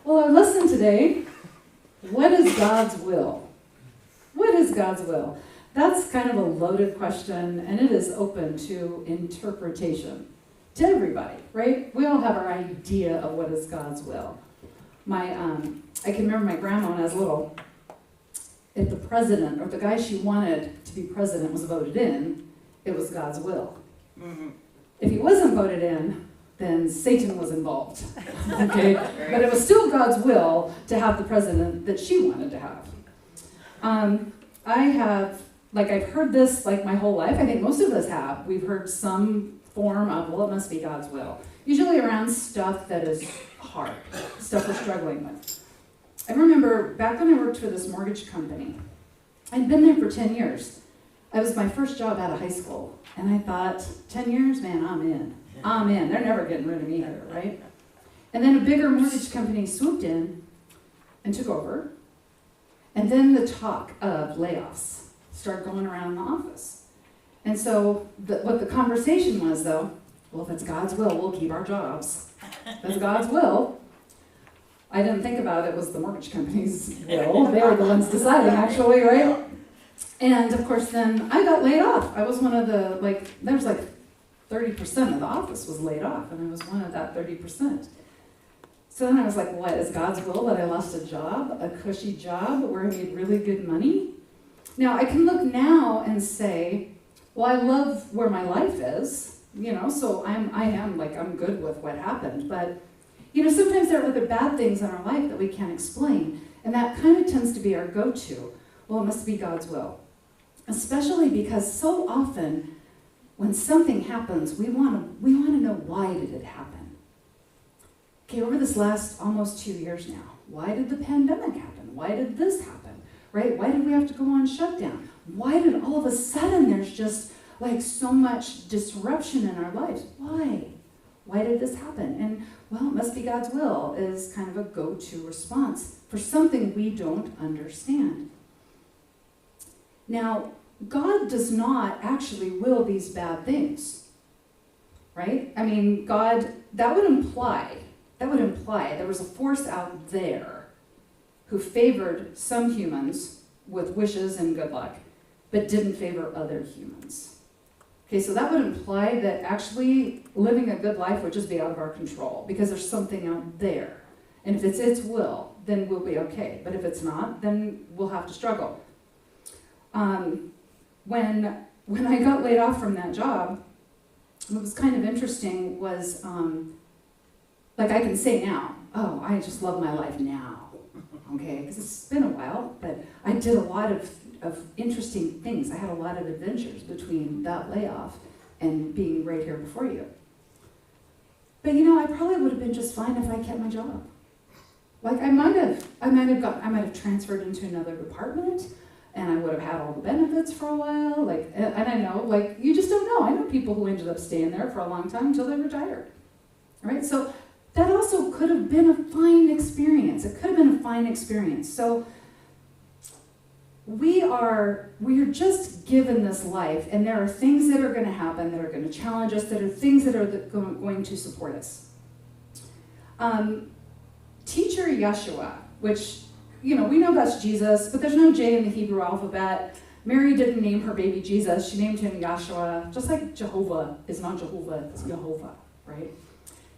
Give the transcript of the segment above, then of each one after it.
Well, our lesson today, what is God's will? What is God's will? That's kind of a loaded question, and it is open to interpretation to everybody, right? We all have our idea of what is God's will. I can remember my grandma when I was little, if the president or the guy she wanted to be president was voted in, it was God's will. Mm-hmm. If he wasn't voted in, then Satan was involved. Okay? But it was still God's will to have the president that she wanted to have. I've heard this my whole life. I think most of us have. We've heard some form of, well, it must be God's will. Usually around stuff that is hard, stuff we're struggling with. I remember back when I worked for this mortgage company, I'd been there for 10 years. It was my first job out of high school. And I thought, 10 years, man, I'm in. They're never getting rid of me here, right? And then a bigger mortgage company swooped in and took over. And then the talk of layoffs started going around the office. And so what the conversation was, though, well, if it's God's will, we'll keep our jobs. If it's God's will. I didn't think about it was the mortgage company's will. They were the ones deciding, actually, right? And, of course, then I got laid off. I was one of the, there was 30% of the office was laid off, and I was one of that 30%. So then I was like, what, is God's will that I lost a job, a cushy job where I made really good money? Now, I can look now and say, well, I love where my life is, so I'm good with what happened. But, sometimes there are other bad things in our life that we can't explain, and that kind of tends to be our go-to. Well, it must be God's will. Especially because so often when something happens, we want to know, why did it happen? Okay, over this last almost 2 years now, why did the pandemic happen? Why did this happen? Right? Why did we have to go on shutdown? Why did all of a sudden there's just so much disruption in our lives? Why? Why did this happen? And well, it must be God's will is kind of a go-to response for something we don't understand. Now, God does not actually will these bad things, right? I mean, God, that would imply there was a force out there who favored some humans with wishes and good luck, but didn't favor other humans. Okay, so that would imply that actually living a good life would just be out of our control because there's something out there. And if it's its will, then we'll be okay. But if it's not, then we'll have to struggle. When I got laid off from that job, what was kind of interesting was, I can say now, oh, I just love my life now, okay? Because it's been a while, but I did a lot of interesting things. I had a lot of adventures between that layoff and being right here before you. But I probably would have been just fine if I kept my job. I might have transferred into another department, and I would have had all the benefits for a while. And I know, you just don't know. I know people who ended up staying there for a long time until they retired. Right? So that also could have been a fine experience. It could have been a fine experience. So we are just given this life, and there are things that are going to happen that are going to challenge us, that are things that are going to support us. Teacher Yeshua, which, we know that's Jesus, but there's no J in the Hebrew alphabet. Mary didn't name her baby Jesus. She named him Yeshua, just like Jehovah is not Jehovah, it's Jehovah, right?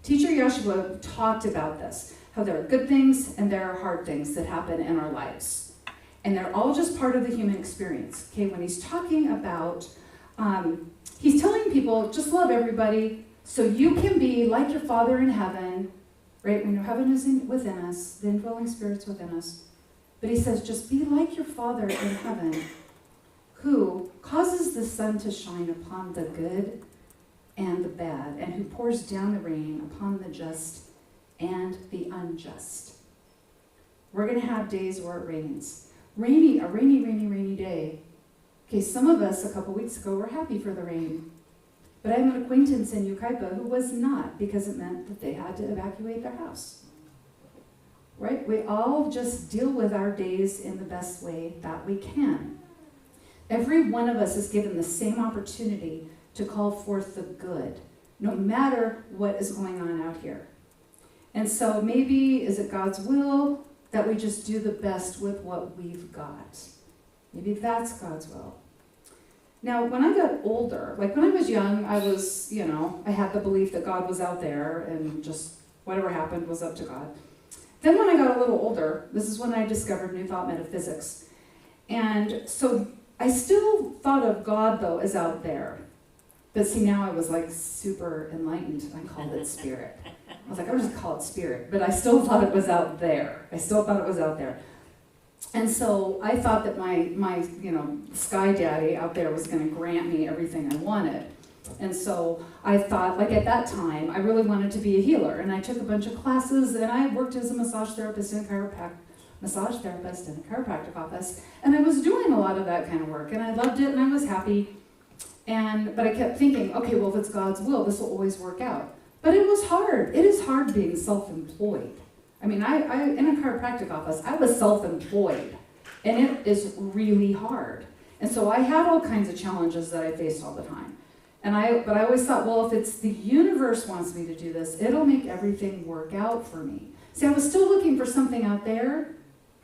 Teacher Yeshua talked about this, how there are good things and there are hard things that happen in our lives. And they're all just part of the human experience. Okay, when he's talking about, he's telling people, just love everybody so you can be like your Father in heaven, right? We know heaven is within us, the indwelling Spirit's within us. But he says, just be like your Father in heaven, who causes the sun to shine upon the good and the bad, and who pours down the rain upon the just and the unjust. We're going to have days where it rains. A rainy day. Okay, some of us a couple weeks ago were happy for the rain. But I have an acquaintance in Yucaipa who was not, because it meant that they had to evacuate their house. Right? We all just deal with our days in the best way that we can. Every one of us is given the same opportunity to call forth the good, no matter what is going on out here. And so maybe, is it God's will that we just do the best with what we've got? Maybe that's God's will. Now, when I got older, like when I was young, I was, I had the belief that God was out there and just whatever happened was up to God. Then when I got a little older, this is when I discovered New Thought metaphysics. And so I still thought of God, though, as out there. But see, now I was like super enlightened. I called it spirit. I was like, I'll just call it spirit. But I still thought it was out there. And so I thought that my sky daddy out there was going to grant me everything I wanted. And so I thought, like at that time, I really wanted to be a healer. And I took a bunch of classes, and I worked as a massage therapist in a chiropractic office. And I was doing a lot of that kind of work, and I loved it, and I was happy. But I kept thinking, okay, well, if it's God's will, this will always work out. But it was hard. It is hard being self-employed. I mean, I in a chiropractic office, I was self-employed, and it is really hard. And so I had all kinds of challenges that I faced all the time. But I always thought, well, if it's the universe wants me to do this, it'll make everything work out for me. See, I was still looking for something out there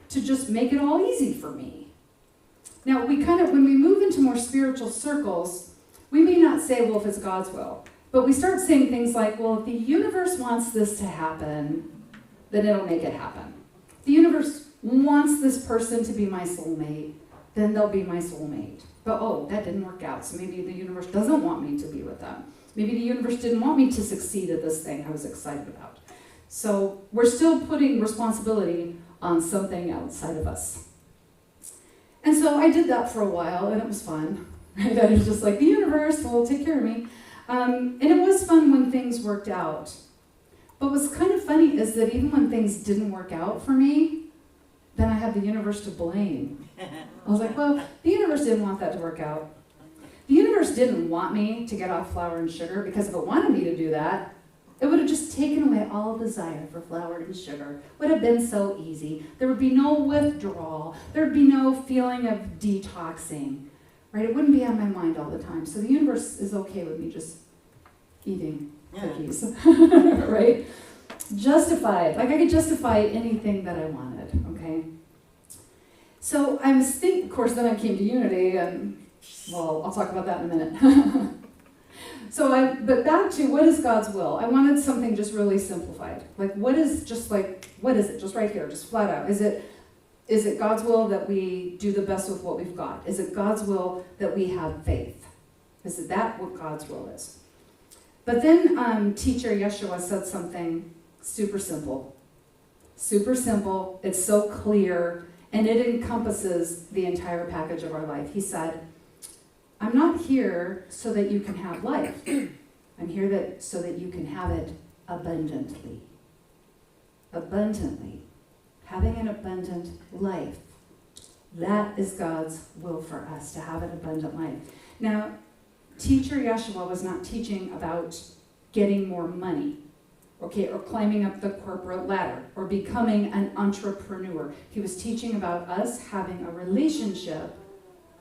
to just make it all easy for me. Now, when we move into more spiritual circles, we may not say, well, if it's God's will, but we start saying things like, well, if the universe wants this to happen, then it'll make it happen. If the universe wants this person to be my soulmate, then they'll be my soulmate. But that didn't work out, so maybe the universe doesn't want me to be with them. Maybe the universe didn't want me to succeed at this thing I was excited about. So we're still putting responsibility on something outside of us. And so I did that for a while, and it was fun. Right? I was just like, the universe will take care of me. And it was fun when things worked out. But what's kind of funny is that even when things didn't work out for me, then I had the universe to blame. I was like, well, the universe didn't want that to work out. The universe didn't want me to get off flour and sugar, because if it wanted me to do that, it would have just taken away all desire for flour and sugar. It would have been so easy. There would be no withdrawal. There would be no feeling of detoxing. Right? It wouldn't be on my mind all the time. So the universe is okay with me just eating cookies. Right? Justified. Like I could justify anything that I wanted. Okay? So I was thinking, of course, then I came to Unity, and, well, I'll talk about that in a minute. But back to, what is God's will? I wanted something just really simplified. Like, what is it? Just right here, just flat out. Is it God's will that we do the best with what we've got? Is it God's will that we have faith? Is that what God's will is? But then teacher Yeshua said something super simple. Super simple. It's so clear, and it encompasses the entire package of our life. He said, I'm not here so that you can have life. I'm here so that you can have it abundantly. Abundantly. Having an abundant life. That is God's will for us, to have an abundant life. Now, teacher Yeshua was not teaching about getting more money, okay, or climbing up the corporate ladder, or becoming an entrepreneur. He was teaching about us having a relationship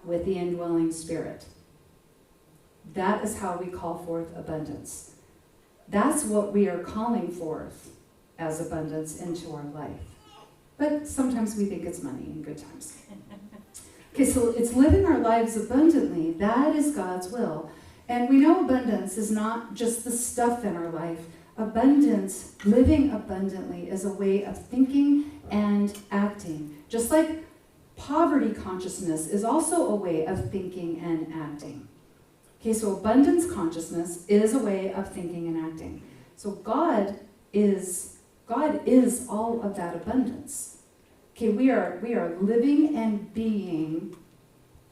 with the indwelling spirit. That is how we call forth abundance. That's what we are calling forth as abundance into our life. But sometimes we think it's money in good times. Okay, so it's living our lives abundantly. That is God's will. And we know abundance is not just the stuff in our life. Abundance, living abundantly, is a way of thinking and acting. Just like poverty consciousness is also a way of thinking and acting. Okay, so abundance consciousness is a way of thinking and acting. So God is all of that abundance. Okay, we are living and being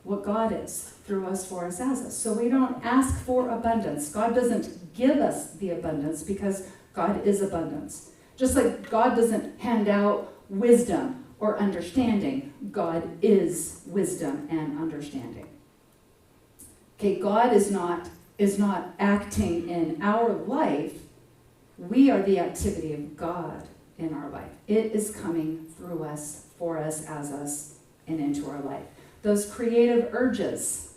what God is through us, for us, as us. So we don't ask for abundance. God doesn't give us the abundance because God is abundance. Just like God doesn't hand out wisdom or understanding, God is wisdom and understanding. Okay, God is not acting in our life. We are the activity of God in our life. It is coming through us, for us, as us, and into our life. Those creative urges,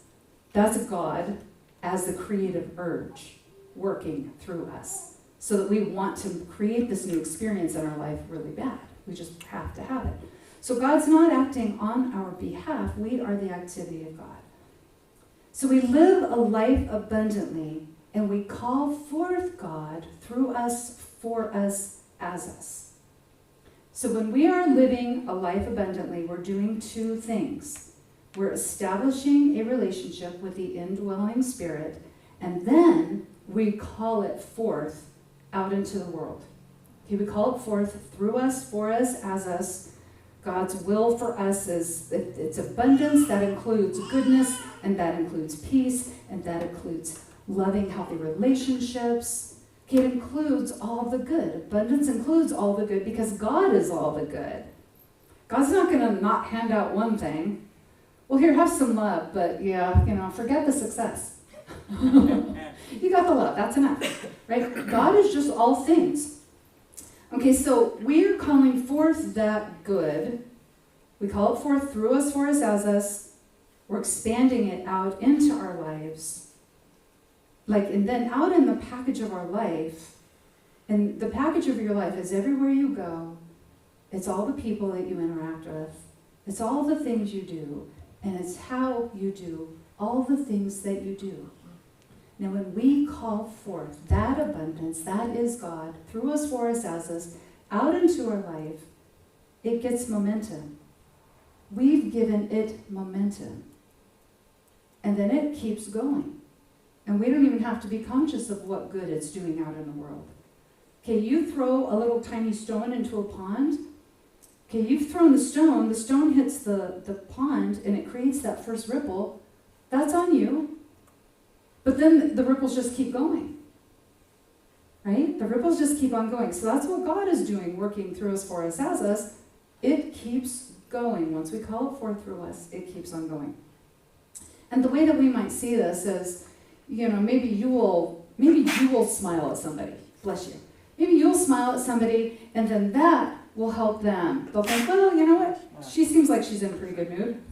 that's God as the creative urge working through us. so that we want to create this new experience in our life really bad. We just have to have it. So God's not acting on our behalf. We are the activity of God. So we live a life abundantly, and we call forth God through us, for us, as us. So when we are living a life abundantly, we're doing two things. We're establishing a relationship with the indwelling Spirit, and then we call it forth out into the world. Okay, we call it forth through us, for us, as us. God's will for us is it's abundance that includes goodness, and that includes peace, and that includes loving, healthy relationships. Okay, it includes all the good. Abundance includes all the good because God is all the good. God's not going to not hand out one thing. Well, here, have some love, but forget the success. You got the love, that's enough, right? God is just all things. Okay, so we're calling forth that good. We call it forth through us, for us, as us. We're expanding it out into our lives. And then out in the package of our life, and the package of your life is everywhere you go. It's all the people that you interact with. It's all the things you do. And it's how you do all the things that you do. Now, when we call forth that abundance, that is God, through us, for us, as us, out into our life, it gets momentum. We've given it momentum. And then it keeps going. And we don't even have to be conscious of what good it's doing out in the world. Okay, you throw a little tiny stone into a pond. Okay, you've thrown the stone hits the pond, and it creates that first ripple. That's on you. But then the ripples just keep going, right? The ripples just keep on going. So that's what God is doing, working through us, for us, as us. It keeps going. Once we call it forth through us, it keeps on going. And the way that we might see this is, maybe you will smile at somebody. Bless you. Maybe you'll smile at somebody, and then that will help them. They'll think, well, you know what? She seems like she's in a pretty good mood.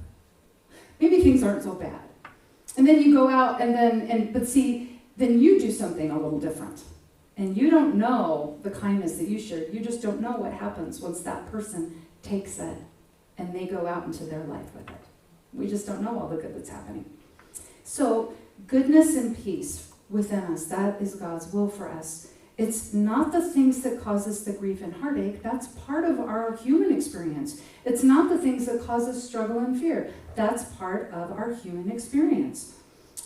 Maybe things aren't so bad. And then you go out then you do something a little different. And you don't know the kindness that you shared. You just don't know what happens once that person takes it and they go out into their life with it. We just don't know all the good that's happening. So goodness and peace within us, that is God's will for us. It's not the things that cause us the grief and heartache. That's part of our human experience. It's not the things that cause us struggle and fear. That's part of our human experience.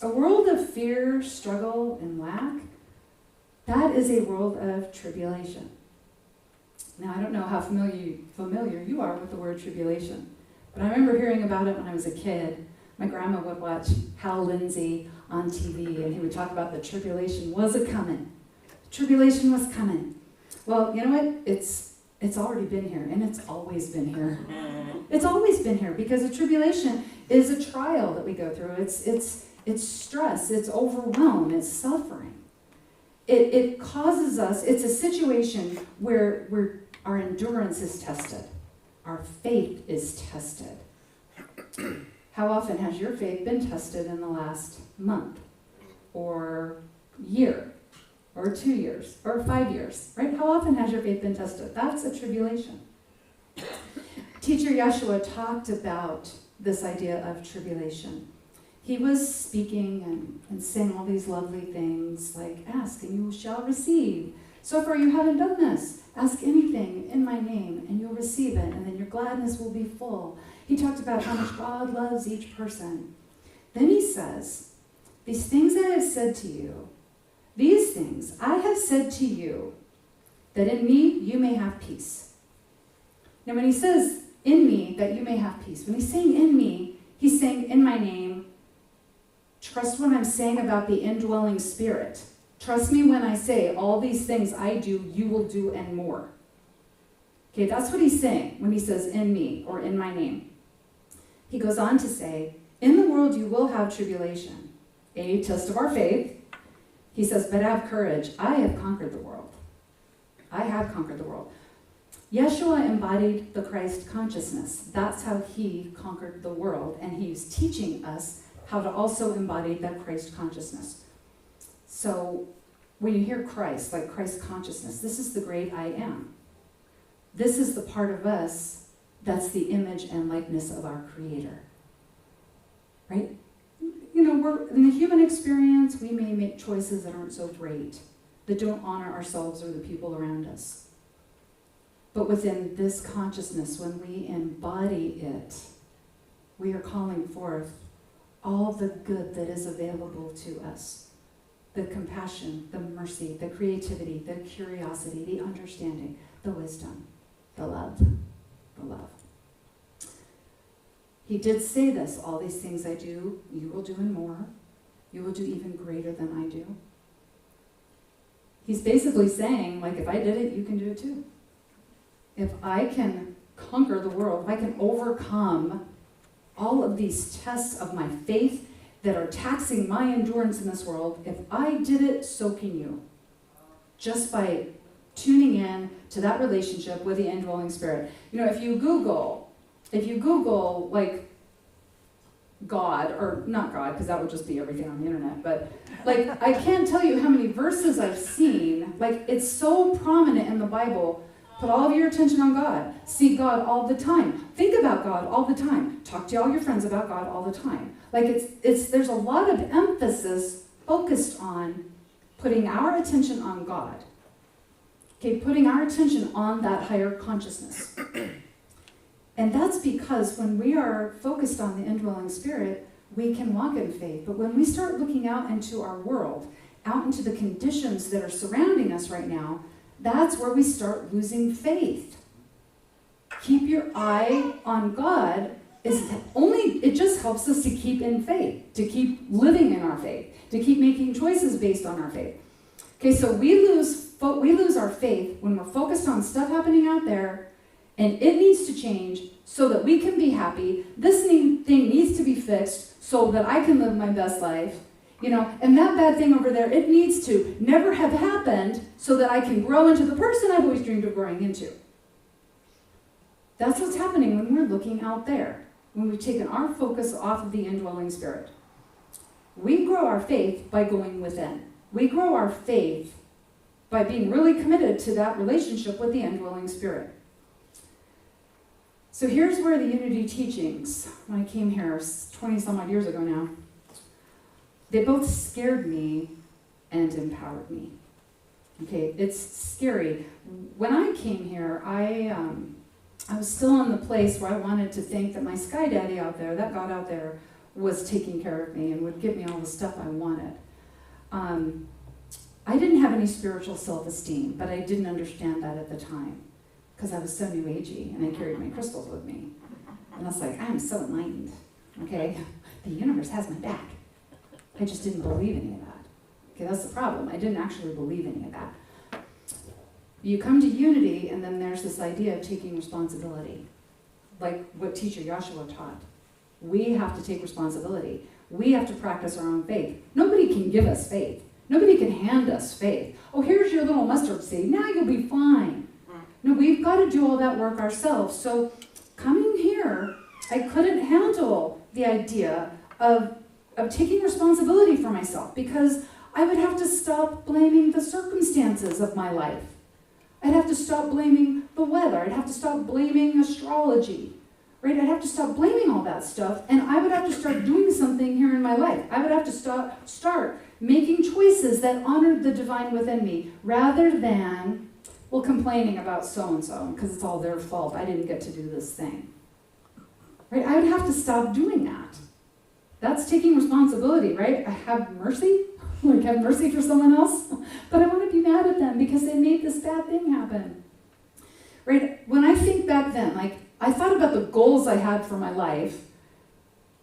A world of fear, struggle, and lack, that is a world of tribulation. Now, I don't know how familiar you are with the word tribulation, but I remember hearing about it when I was a kid. My grandma would watch Hal Lindsey on TV, and he would talk about the tribulation was a-coming. Tribulation was coming. Well, you know what? It's already been here, and it's always been here. It's always been here, because a tribulation is a trial that we go through. It's stress, it's overwhelm, it's suffering. It causes us, it's a situation where our endurance is tested. Our faith is tested. How often has your faith been tested in the last month, or year, or 2 years, or 5 years, right? How often has your faith been tested? That's a tribulation. Teacher Yeshua talked about this idea of tribulation. He was speaking and saying all these lovely things like, ask and you shall receive. So far you haven't done this. Ask anything in my name and you'll receive it, and then your gladness will be full. He talked about how much God loves each person. Then he says, these things I have said to you, these things I have said to you, that in me you may have peace. Now when he says, in me, that you may have peace, when he's saying in me, he's saying in my name. Trust what I'm saying about the indwelling Spirit. Trust me when I say all these things I do, you will do and more. Okay, that's what he's saying when he says in me or in my name. He goes on to say, in the world you will have tribulation, a test of our faith. He says, but have courage. I have conquered the world. I have conquered the world. Yeshua embodied the Christ consciousness. That's how he conquered the world. And he's teaching us how to also embody that Christ consciousness. So when you hear Christ, like Christ consciousness, this is the great I am. This is the part of us that's the image and likeness of our Creator. Right? We're in the human experience, we may make choices that aren't so great, that don't honor ourselves or the people around us. But within this consciousness, when we embody it, we are calling forth all the good that is available to us. The compassion, the mercy, the creativity, the curiosity, the understanding, the wisdom, the love, the love. He did say this, all these things I do, you will do and more. You will do even greater than I do. He's basically saying, like, if I did it, you can do it too. If I can conquer the world, if I can overcome all of these tests of my faith that are taxing my endurance in this world, if I did it, so can you. Just by tuning in to that relationship with the indwelling spirit. If you Google, like, God, or not God, because that would just be everything on the internet, but, like, I can't tell you how many verses I've seen, like, it's so prominent in the Bible. Put all of your attention on God. Seek God all the time. Think about God all the time. Talk to all your friends about God all the time. Like, there's a lot of emphasis focused on putting our attention on God. Okay, putting our attention on that higher consciousness. And that's because when we are focused on the indwelling spirit, we can walk in faith. But when we start looking out into our world, out into the conditions that are surrounding us right now, that's where we start losing faith. Keep your eye on God it just helps us to keep in faith, to keep living in our faith, to keep making choices based on our faith. Okay, so we lose our faith when we're focused on stuff happening out there, and it needs to change so that we can be happy. This thing needs to be fixed so that I can live my best life. And that bad thing over there, it needs to never have happened so that I can grow into the person I've always dreamed of growing into. That's what's happening when we're looking out there, when we've taken our focus off of the indwelling spirit. We grow our faith by going within. We grow our faith by being really committed to that relationship with the indwelling spirit. So here's where the Unity teachings, when I came here 20 some odd years ago now, they both scared me and empowered me. Okay, it's scary. When I came here, I was still in the place where I wanted to think that my sky daddy out there, that God out there, was taking care of me and would give me all the stuff I wanted. I didn't have any spiritual self-esteem, but I didn't understand that at the time because I was so new agey and I carried my crystals with me. And I was like, I am so enlightened. Okay, the universe has my back. I just didn't believe any of that. Okay, that's the problem. I didn't actually believe any of that. You come to Unity, and then there's this idea of taking responsibility, like what teacher Joshua taught. We have to take responsibility. We have to practice our own faith. Nobody can give us faith. Nobody can hand us faith. Oh, here's your little mustard seed. Now you'll be fine. No, we've got to do all that work ourselves. So coming here, I couldn't handle the idea of taking responsibility for myself because I would have to stop blaming the circumstances of my life. I'd have to stop blaming the weather. I'd have to stop blaming astrology, right? I'd have to stop blaming all that stuff, and I would have to start doing something here in my life. I would have to start making choices that honored the divine within me rather than, complaining about so-and-so because it's all their fault. I didn't get to do this thing, right? I would have to stop doing that. That's taking responsibility, right? I have mercy, have mercy for someone else, but I want to be mad at them because they made this bad thing happen, right? When I think back then, I thought about the goals I had for my life,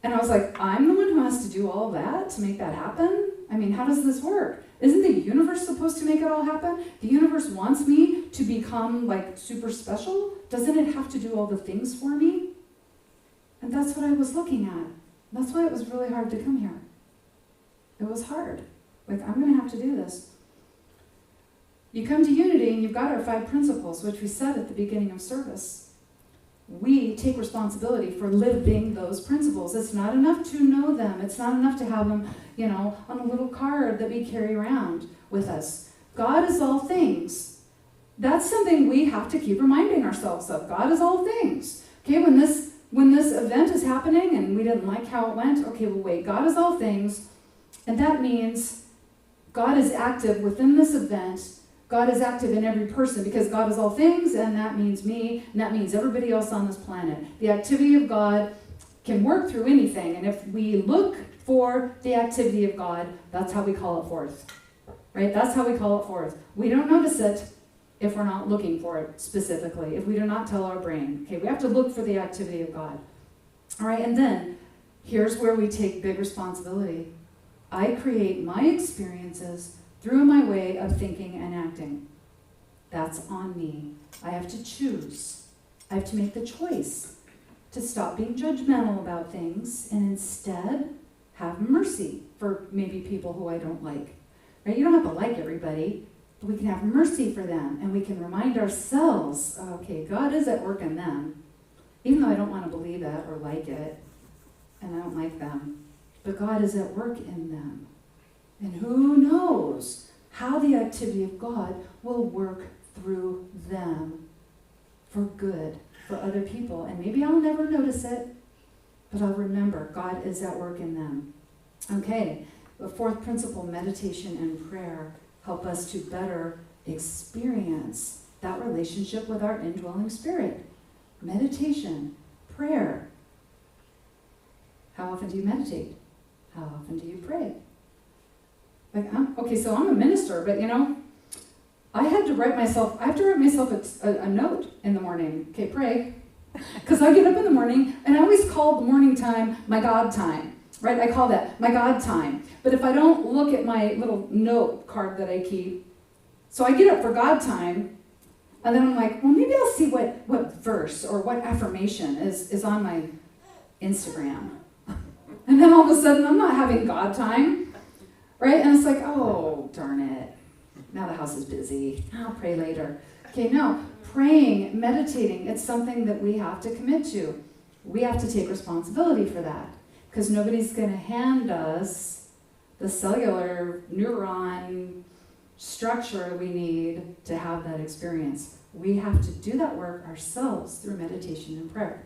and I was like, I'm the one who has to do all that to make that happen? I mean, how does this work? Isn't the universe supposed to make it all happen? The universe wants me to become, super special? Doesn't it have to do all the things for me? And that's what I was looking at. That's why it was really hard to come here. It was hard. I'm going to have to do this. You come to Unity and you've got our 5 principles, which we said at the beginning of service. We take responsibility for living those principles. It's not enough to know them. It's not enough to have them, on a little card that we carry around with us. God is all things. That's something we have to keep reminding ourselves of. God is all things. Okay, when this event is happening and we didn't like how it went, okay, well, wait, God is all things, and that means God is active within this event. God is active in every person because God is all things, and that means me, and that means everybody else on this planet. The activity of God can work through anything, and if we look for the activity of God, that's how we call it forth. Right? That's how we call it forth. We don't notice it if we're not looking for it specifically, if we do not tell our brain. Okay, we have to look for the activity of God. All right, and then here's where we take big responsibility. I create my experiences through my way of thinking and acting. That's on me. I have to choose. I have to make the choice to stop being judgmental about things and instead have mercy for maybe people who I don't like. Right? You don't have to like everybody, but we can have mercy for them, and we can remind ourselves, okay, God is at work in them, even though I don't want to believe it or like it, and I don't like them, but God is at work in them. And who knows how the activity of God will work through them for good, for other people. And maybe I'll never notice it, but I'll remember God is at work in them. Okay, the fourth principle, meditation and prayer, help us to better experience that relationship with our indwelling spirit. Meditation, prayer. How often do you meditate? How often do you pray? So I'm a minister, but I have to write myself a note in the morning. Okay, pray. Because I get up in the morning, and I always call the morning time my God time, right? I call that my God time. But if I don't look at my little note card that I keep, so I get up for God time, and then I'm like, well, maybe I'll see what verse or what affirmation is on my Instagram. And then all of a sudden, I'm not having God time, right? And it's like, oh, darn it. Now the house is busy. I'll pray later. Okay, no. Praying, meditating, it's something that we have to commit to. We have to take responsibility for that. Because nobody's going to hand us the cellular neuron structure we need to have that experience. We have to do that work ourselves through meditation and prayer.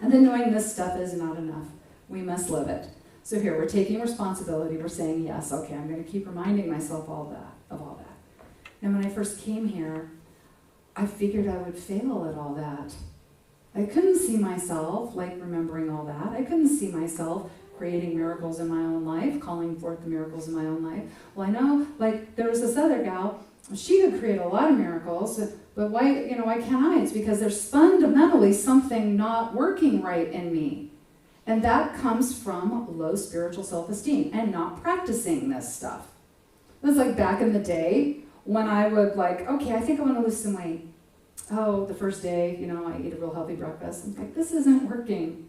And then knowing this stuff is not enough. We must live it. So here, we're taking responsibility. We're saying, yes, okay, I'm going to keep reminding myself of all that. And when I first came here, I figured I would fail at all that. I couldn't see myself remembering all that. I couldn't see myself creating miracles in my own life, calling forth the miracles in my own life. Well, I know, there was this other gal, she could create a lot of miracles, but why can't I? It's because there's fundamentally something not working right in me. And that comes from low spiritual self-esteem and not practicing this stuff. It was back in the day when I would okay, I think I want to lose some weight. Oh, the first day, I eat a real healthy breakfast. I'm like, this isn't working.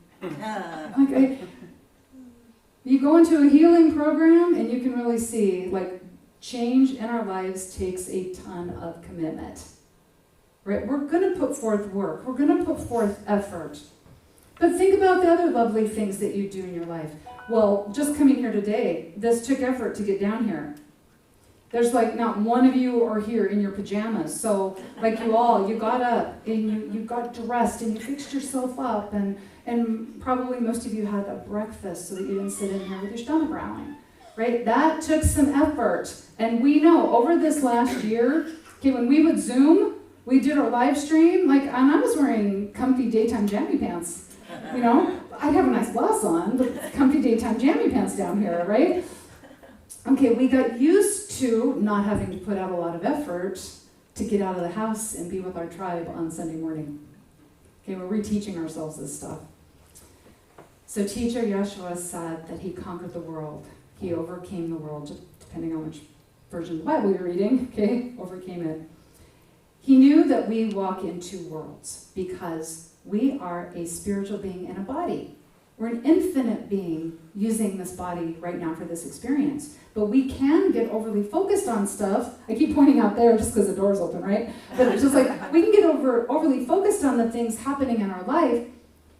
You go into a healing program and you can really see, change in our lives takes a ton of commitment. Right? We're going to put forth work. We're going to put forth effort. But think about the other lovely things that you do in your life. Well, just coming here today, this took effort to get down here. There's not one of you are here in your pajamas. So you got up and you got dressed and you fixed yourself up and probably most of you had a breakfast so that you didn't sit in here with your stomach growling. Right? That took some effort. And we know over this last year, okay, when we would Zoom, we did our live stream, and I was wearing comfy daytime jammy pants. I'd have a nice blouse on, but comfy daytime jammy pants down here, right? Okay, we got used to not having to put out a lot of effort to get out of the house and be with our tribe on Sunday morning. Okay, we're reteaching ourselves this stuff. So teacher Yeshua said that he conquered the world. He overcame the world, just depending on which version of the Bible you're reading, okay, overcame it. He knew that we walk in two worlds because we are a spiritual being in a body. We're an infinite being using this body right now for this experience. But we can get overly focused on stuff. I keep pointing out there just because the door's open, right? But it's just like we can get overly focused on the things happening in our life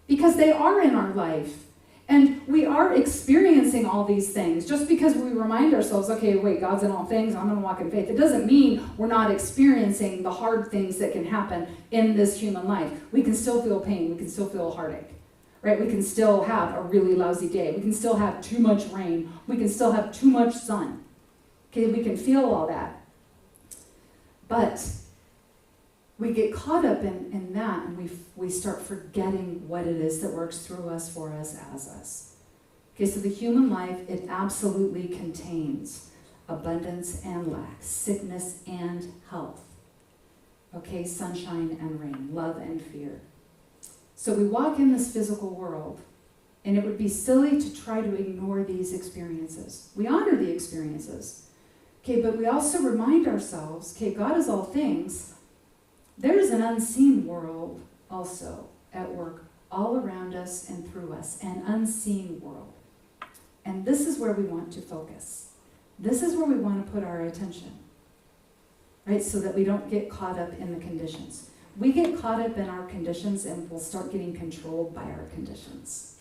because they are in our life. And we are experiencing all these things. Just because we remind ourselves, okay, wait, God's in all things, I'm going to walk in faith. It doesn't mean we're not experiencing the hard things that can happen in this human life. We can still feel pain. We can still feel heartache. Right? We can still have a really lousy day. We can still have too much rain. We can still have too much sun. Okay, we can feel all that. But we get caught up in that, and we start forgetting what it is that works through us, for us, as us. Okay, so the human life, it absolutely contains abundance and lack, sickness and health. Okay, sunshine and rain, love and fear. So we walk in this physical world, and it would be silly to try to ignore these experiences. We honor the experiences. Okay, but we also remind ourselves, okay, God is all things. There's an unseen world also at work all around us and through us, an unseen world. And this is where we want to focus. This is where we want to put our attention, right? So that we don't get caught up in the conditions. We get caught up in our conditions and we'll start getting controlled by our conditions.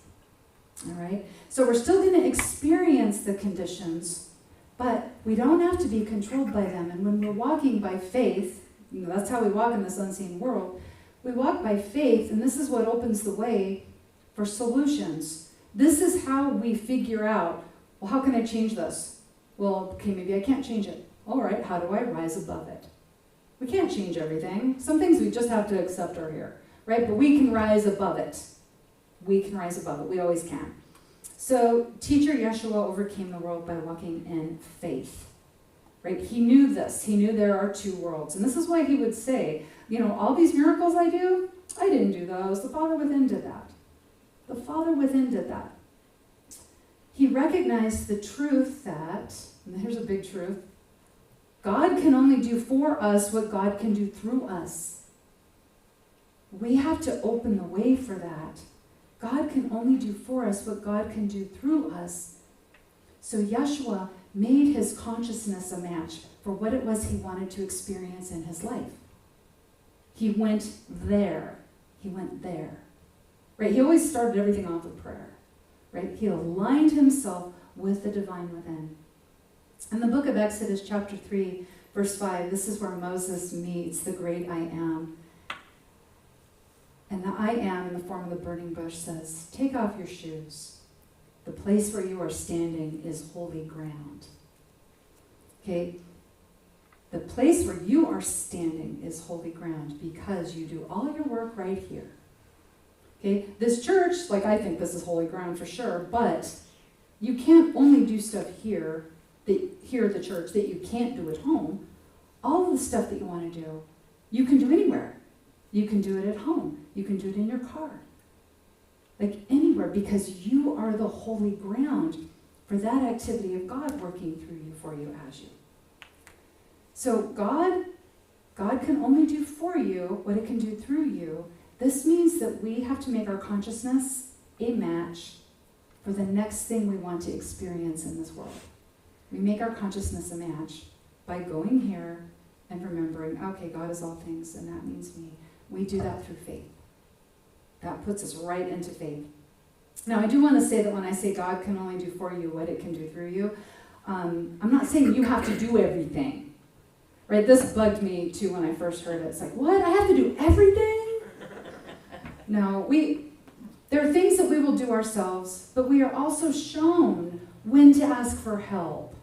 All right? So we're still going to experience the conditions, but we don't have to be controlled by them. And when we're walking by faith, that's how we walk in this unseen world. We walk by faith, and this is what opens the way for solutions. This is how we figure out, well, how can I change this? Well, okay, maybe I can't change it. All right, how do I rise above it? We can't change everything. Some things we just have to accept are here, right? But we can rise above it. We can rise above it. We always can. So teacher Yeshua overcame the world by walking in faith, right? He knew this. He knew there are two worlds. And this is why he would say, all these miracles I do, I didn't do those. The Father within did that. The Father within did that. He recognized the truth that, and here's a big truth, God can only do for us what God can do through us. We have to open the way for that. God can only do for us what God can do through us. So Yeshua made his consciousness a match for what it was he wanted to experience in his life. He went there. He went there. Right? He always started everything off with prayer. Right? He aligned himself with the divine within. In the book of Exodus, chapter 3, verse 5, this is where Moses meets the great I am. And the I am, in the form of the burning bush, says, take off your shoes. The place where you are standing is holy ground. Okay? The place where you are standing is holy ground because you do all your work right here. Okay? This church, I think this is holy ground for sure, but you can't only do stuff here at the church that you can't do at home. All of the stuff that you want to do, you can do anywhere. You can do it at home. You can do it in your car. Anywhere, because you are the holy ground for that activity of God working through you, for you, as you. So God can only do for you what it can do through you. This means that we have to make our consciousness a match for the next thing we want to experience in this world. We make our consciousness a match by going here and remembering, okay, God is all things, and that means me. We do that through faith. That puts us right into faith. Now, I do want to say that when I say God can only do for you what it can do through you, I'm not saying you have to do everything. Right? This bugged me, too, when I first heard it. It's like, what? I have to do everything? No, there are things that we will do ourselves, but we are also shown when to ask for help.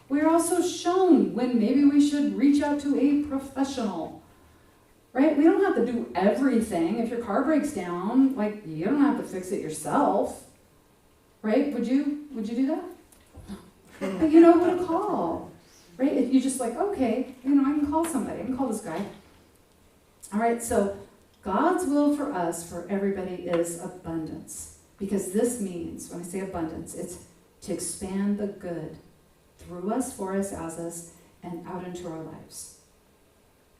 We're also shown when maybe we should reach out to a professional, right? We don't have to do everything. If your car breaks down, you don't have to fix it yourself, right? Would you do that? But you know who to call, right? If you just okay, I can call somebody. I can call this guy. All right, so God's will for us, for everybody, is abundance. Because this means, when I say abundance, it's to expand the good through us, for us, as us, and out into our lives.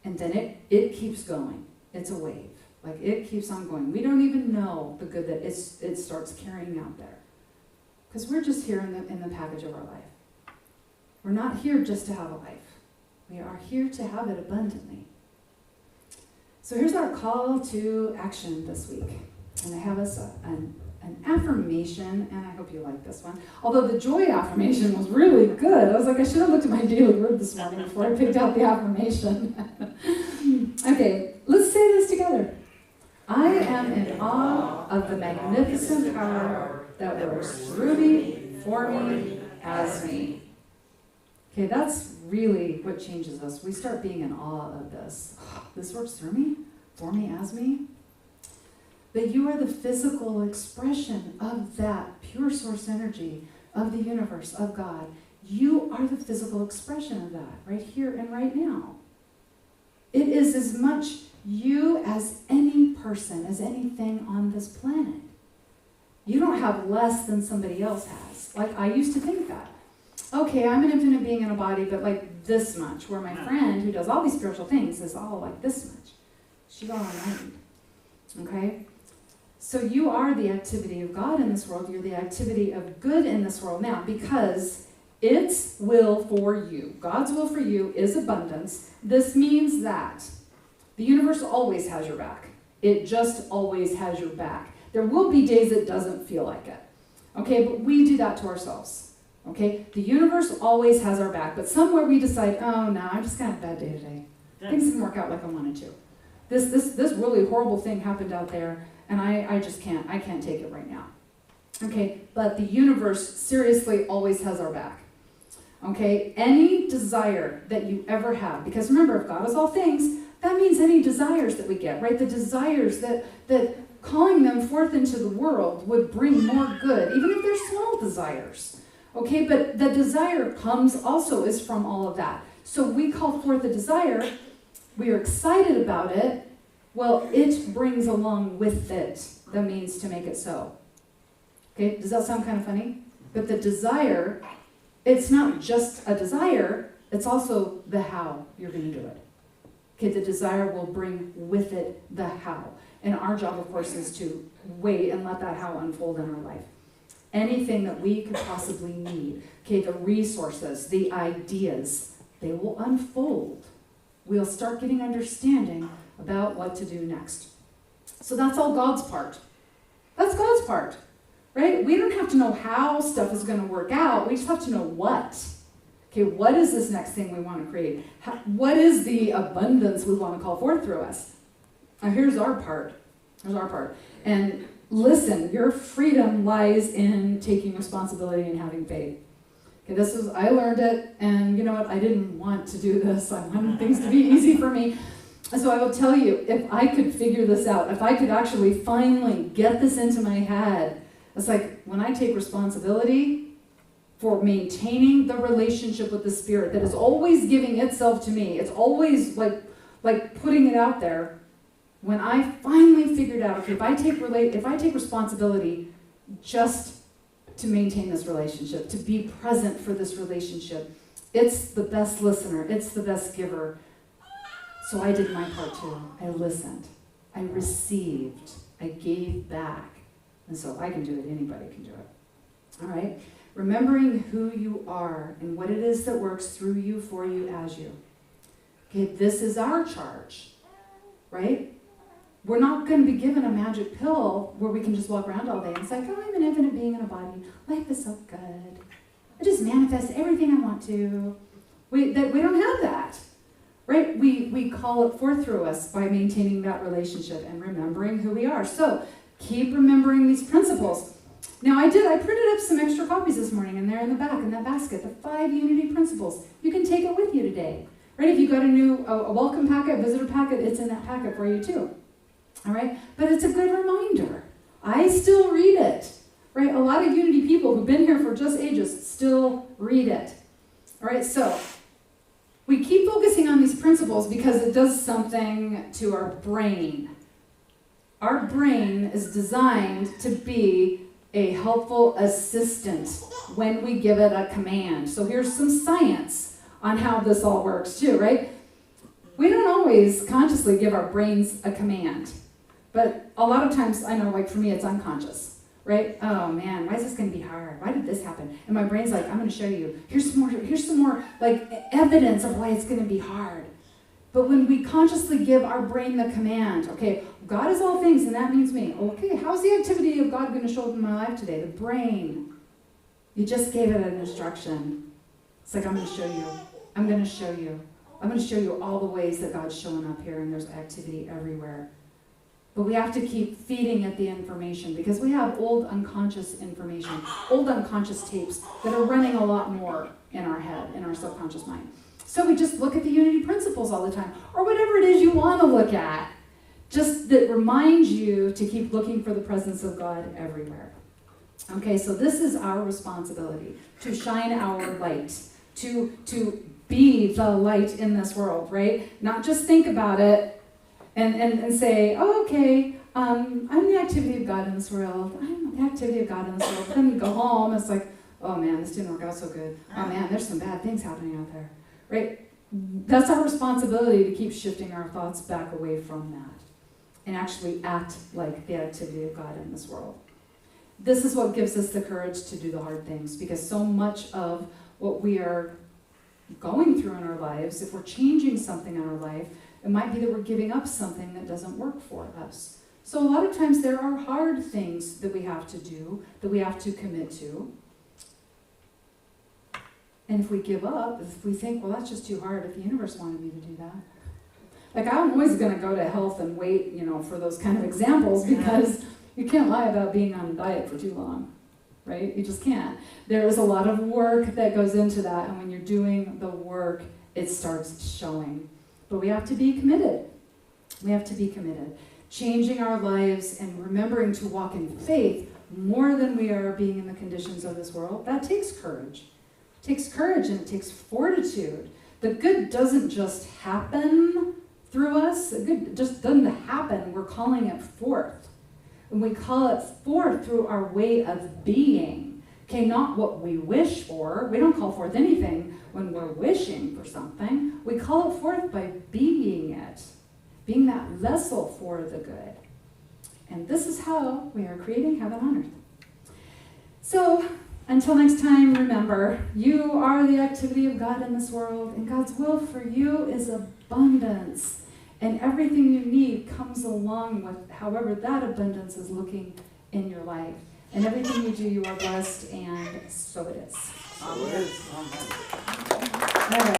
And then it keeps going. It's a wave. Like, it keeps on going. We don't even know the good that it starts carrying out there. Because we're just here in the package of our life. We're not here just to have a life. We are here to have it abundantly. So here's our call to action this week. And I have us an affirmation, and I hope you like this one. Although the joy affirmation was really good. I was like, I should have looked at my daily word this morning before I picked out the affirmation. Okay, let's say this together. I am in awe of the magnificent power that works through me, for me, as me. Okay, that's really what changes us. We start being in awe of this. This works through me, for me, as me. That you are the physical expression of that pure source energy of the universe, of God. You are the physical expression of that right here and right now. It is as much you as any person, as anything on this planet. You don't have less than somebody else has. Like, I used to think that. Okay, I'm an infinite being in a body, but like this much, where my friend who does all these spiritual things is all like this much. She's all enlightened. Okay? So you are the activity of God in this world. You're the activity of good in this world now, because its will for you, God's will for you, is abundance. This means that the universe always has your back. It just always has your back. There will be days it doesn't feel like it. Okay, but we do that to ourselves. Okay, the universe always has our back, but somewhere we decide, oh no, I'm just gonna have a bad day today. Things didn't work out like I wanted to. This really horrible thing happened out there, and I just can't take it right now. Okay, but the universe seriously always has our back. Okay, any desire that you ever have, because remember, if God is all things, that means any desires that we get, right? The desires that calling them forth into the world would bring more good, even if they're small desires. Okay, but the desire comes also is from all of that. So we call forth a desire, we are excited about it, well, it brings along with it the means to make it so. Okay, does that sound kind of funny? But the desire, it's not just a desire, it's also the how you're going to do it. Okay, the desire will bring with it the how. And our job, of course, is to wait and let that how unfold in our life. Anything that we could possibly need, okay, the resources, the ideas, they will unfold. We'll start getting understanding about what to do next. So that's all God's part. That's God's part, right? We don't have to know how stuff is going to work out. We just have to know what. Okay, what is this next thing we want to create? What is the abundance we want to call forth through us? Now here's our part. Here's our part. And listen, your freedom lies in taking responsibility and having faith. Okay, I learned it, and you know what? I didn't want to do this. I wanted things to be easy for me. And so I will tell you, if I could figure this out, if I could actually finally get this into my head, it's like when I take responsibility for maintaining the relationship with the Spirit that is always giving itself to me, it's always like putting it out there. When I finally figured out, okay, if I take responsibility just to maintain this relationship, to be present for this relationship, it's the best listener, it's the best giver. So I did my part too. I listened. I received. I gave back. And so if I can do it, anybody can do it. All right? Remembering who you are and what it is that works through you, for you, as you. Okay, this is our charge, right? We're not going to be given a magic pill where we can just walk around all day and it's like, oh, I'm an infinite being in a body. Life is so good. I just manifest everything I want to. We don't have that, right? We call it forth through us by maintaining that relationship and remembering who we are. So keep remembering these principles. Now I printed up some extra copies this morning, and they're in the back in that basket, the 5 unity principles. You can take it with you today, right? If you got a welcome packet, visitor packet, it's in that packet for you too. All right, but it's a good reminder. I still read it, right? A lot of Unity people who've been here for just ages still read it. All right, so we keep focusing on these principles because it does something to our brain. Our brain is designed to be a helpful assistant when we give it a command. So here's some science on how this all works too, right? We don't always consciously give our brains a command. But a lot of times, I know, like for me, it's unconscious, right? Oh man, why is this going to be hard? Why did this happen? And my brain's like, I'm going to show you. Here's some more like evidence of why it's going to be hard. But when we consciously give our brain the command, okay, God is all things, and that means me. Okay, how's the activity of God going to show up in my life today? The brain. You just gave it an instruction. It's like, I'm going to show you. I'm going to show you. I'm going to show you all the ways that God's showing up here, and there's activity everywhere. But we have to keep feeding it the information, because we have old unconscious information, old unconscious tapes that are running a lot more in our head, in our subconscious mind. So we just look at the unity principles all the time, or whatever it is you want to look at, just that reminds you to keep looking for the presence of God everywhere. Okay, so this is our responsibility, to shine our light, to be the light in this world, right? Not just think about it and say, oh, okay, I'm the activity of God in this world. I'm the activity of God in this world. Then we go home, it's like, oh man, this didn't work out so good. Oh man, there's some bad things happening out there, right? That's our responsibility, to keep shifting our thoughts back away from that and actually act like the activity of God in this world. This is what gives us the courage to do the hard things, because so much of what we are going through in our lives, if we're changing something in our life, it might be that we're giving up something that doesn't work for us. So a lot of times there are hard things that we have to do, that we have to commit to. And if we give up, if we think, well, that's just too hard, if the universe wanted me to do that. Like, I'm always going to go to health and weight, for those kind of examples, because you can't lie about being on a diet for too long, right? You just can't. There is a lot of work that goes into that, and when you're doing the work, it starts showing. But we have to be committed. We have to be committed. Changing our lives and remembering to walk in faith more than we are being in the conditions of this world, that takes courage. It takes courage and it takes fortitude. The good doesn't just happen through us. The good just doesn't happen. We're calling it forth. And we call it forth through our way of being. Okay, not what we wish for. We don't call forth anything when we're wishing for something. We call it forth by being it. Being that vessel for the good. And this is how we are creating heaven on earth. So, until next time, remember, you are the activity of God in this world, and God's will for you is abundance. And everything you need comes along with however that abundance is looking in your life. And everything you do, you are blessed, and so it is. So it is. All right.